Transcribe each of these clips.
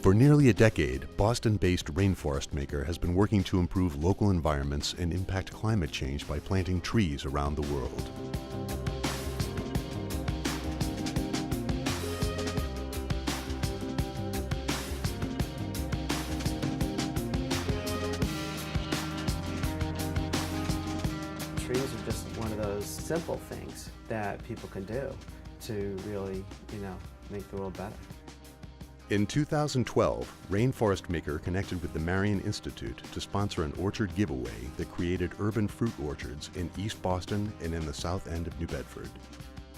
For nearly a decade, Boston-based Rainforestmaker has been working to improve local environments and impact climate change by planting trees around the world. Trees are just one of those simple things that people can do to really, make the world better. In 2012, Rainforestmaker connected with the Marion Institute to sponsor an orchard giveaway that created urban fruit orchards in East Boston and in the south end of New Bedford.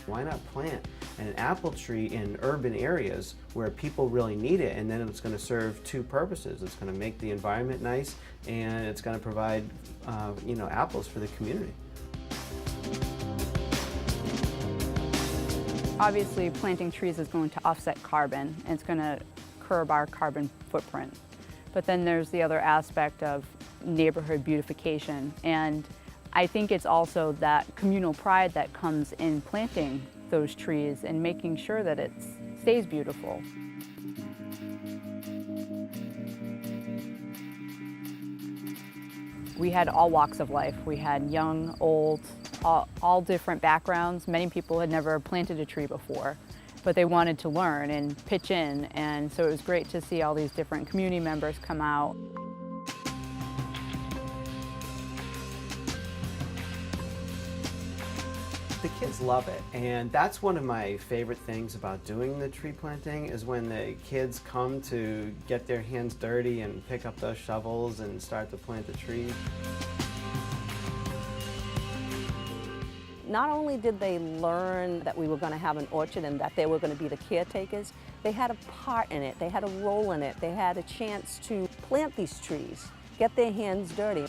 Why not plant an apple tree in urban areas where people really need it, and then it's going to serve two purposes. It's going to make the environment nice, and it's going to provide, apples for the community. Obviously, planting trees is going to offset carbon, and it's going to curb our carbon footprint. But then there's the other aspect of neighborhood beautification, and I think it's also that communal pride that comes in planting those trees and making sure that it stays beautiful. We had all walks of life. We had young, old, all different backgrounds. Many people had never planted a tree before, but they wanted to learn and pitch in, and so it was great to see all these different community members come out. The kids love it, and that's one of my favorite things about doing the tree planting is when the kids come to get their hands dirty and pick up those shovels and start to plant the trees. Not only did they learn that we were going to have an orchard and that they were going to be the caretakers, they had a part in it, they had a role in it, they had a chance to plant these trees, get their hands dirty.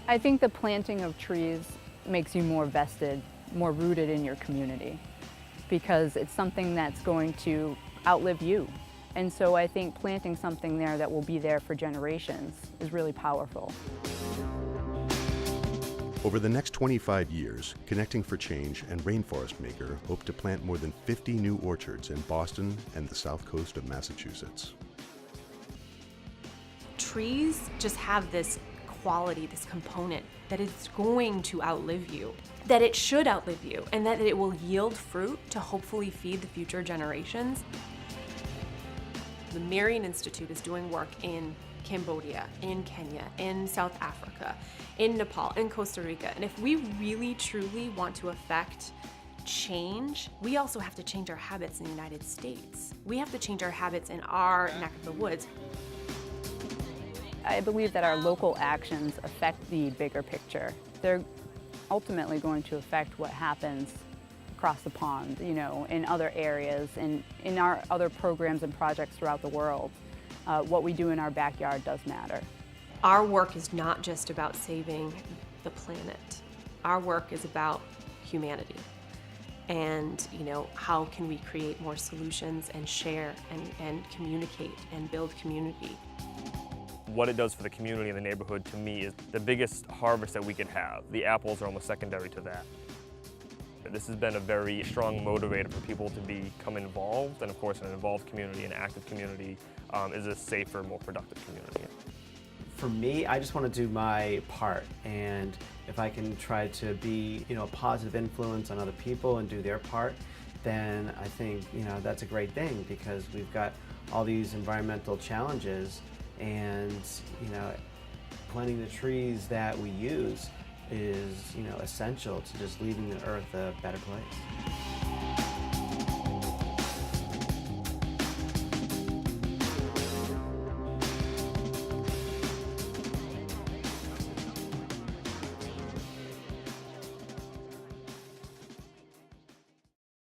I think the planting of trees makes you more vested, more rooted in your community, because it's something that's going to outlive you. And so I think planting something there that will be there for generations is really powerful. Over the next 25 years, Connecting for Change and Rainforestmaker hope to plant more than 50 new orchards in Boston and the south coast of Massachusetts. Trees just have this quality, this component, that it's going to outlive you, that it should outlive you, and that it will yield fruit to hopefully feed the future generations. The Marion Institute is doing work in Cambodia, in Kenya, in South Africa, in Nepal, in Costa Rica, and if we really truly want to affect change, we also have to change our habits in the United States. We have to change our habits in our neck of the woods. I believe that our local actions affect the bigger picture. They're ultimately going to affect what happens across the pond, in other areas and in our other programs and projects throughout the world. What we do in our backyard does matter. Our work is not just about saving the planet. Our work is about humanity. And, how can we create more solutions and share and communicate and build community? What it does for the community and the neighborhood, to me, is the biggest harvest that we can have. The apples are almost secondary to that. This has been a very strong motivator for people to become involved, and of course an involved community, an active community, is a safer, more productive community. For me, I just want to do my part, and if I can try to be, a positive influence on other people and do their part, then I think, that's a great thing, because we've got all these environmental challenges, and planting the trees that we use is essential to just leaving the earth a better place.